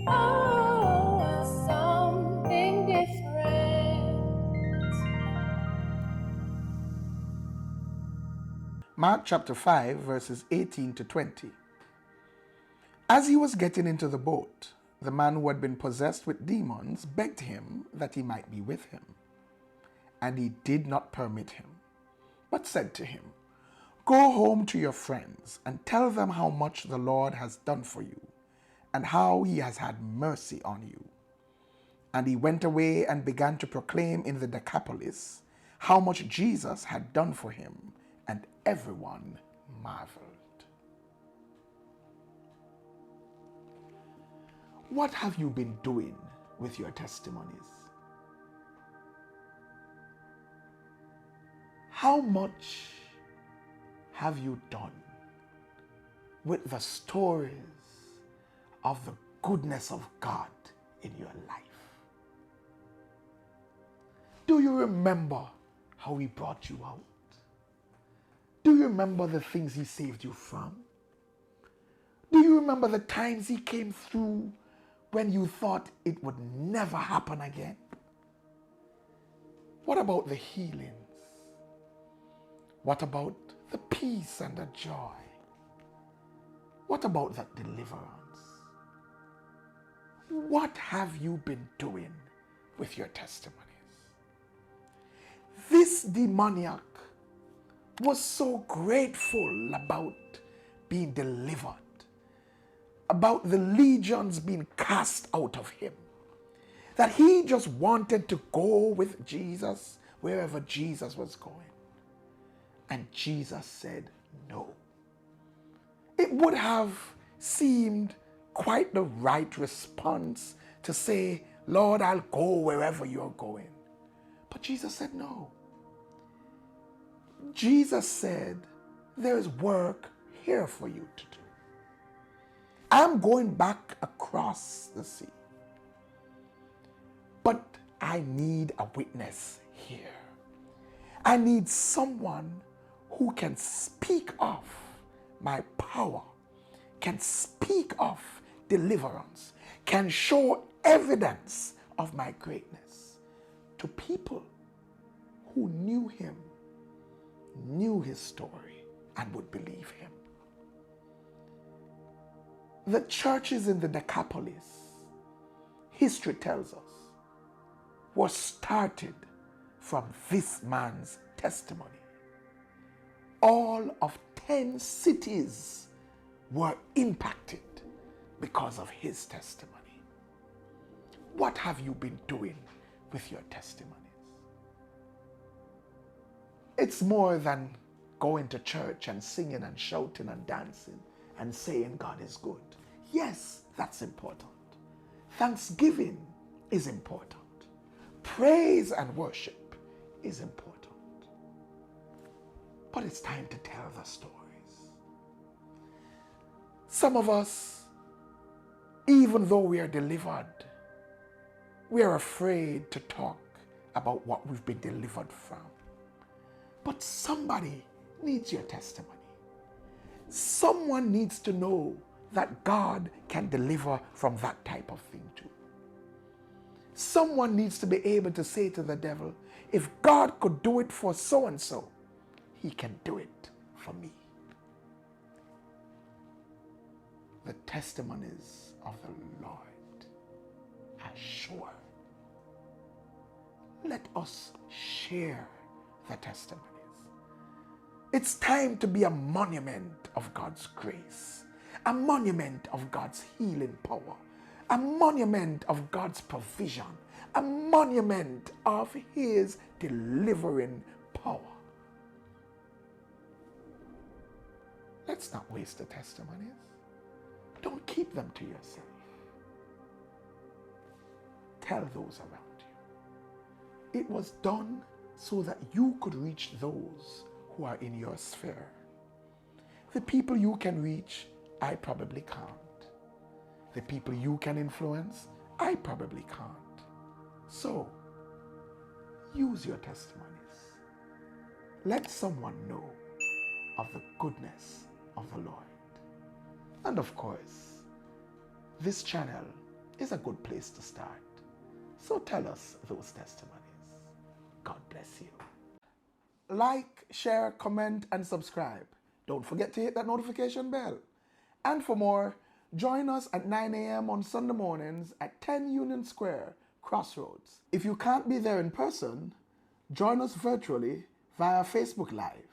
Oh, something different. Mark chapter 5, verses 18 to 20. As he was getting into the boat, the man who had been possessed with demons begged him that he might be with him. And he did not permit him, but said to him, "Go home to your friends and tell them how much the Lord has done for you, and how he has had mercy on you." And he went away and began to proclaim in the Decapolis how much Jesus had done for him, and everyone marveled. What have you been doing with your testimonies? How much have you done with the stories of the goodness of God in your life? Do you remember how he brought you out? Do you remember the things he saved you from? Do you remember the times he came through when you thought it would never happen again? What about the healings? What about the peace and the joy? What about that deliverance? What have you been doing with your testimonies? This demoniac was so grateful about being delivered, about the legions being cast out of him, that he just wanted to go with Jesus wherever Jesus was going. And Jesus said no. It would have seemed quite the right response to say, "Lord, I'll go wherever you're going." But Jesus said no. Jesus said, "There's work here for you to do. I'm going back across the sea, but I need a witness here. I need someone who can speak of my power, can speak of deliverance, can show evidence of my greatness to people who knew him, knew his story, and would believe him." The churches in the Decapolis, history tells us, were started from this man's testimony. All of 10 cities were impacted because of his testimony. What have you been doing with your testimonies? It's more than going to church and singing and shouting and dancing and saying God is good. Yes, that's important. Thanksgiving is important. Praise and worship is important. But it's time to tell the stories. Some of us, even though we are delivered, we are afraid to talk about what we've been delivered from. But somebody needs your testimony. Someone needs to know that God can deliver from that type of thing too. Someone needs to be able to say to the devil, "If God could do it for so-and-so, he can do it for me." The testimonies of the Lord are sure. Let us share the testimonies. It's time to be a monument of God's grace, a monument of God's healing power, a monument of God's provision, a monument of his delivering power. Let's not waste the testimonies. Don't keep them to yourself. Tell those around you. It was done so that you could reach those who are in your sphere. The people you can reach, I probably can't. The people you can influence, I probably can't. So, use your testimonies. Let someone know of the goodness of the Lord. And of course, this channel is a good place to start. So tell us those testimonies. God bless you. Like, share, comment, and subscribe. Don't forget to hit that notification bell. And for more, join us at 9 a.m. on Sunday mornings at 10 Union Square, Crossroads. If you can't be there in person, join us virtually via Facebook Live.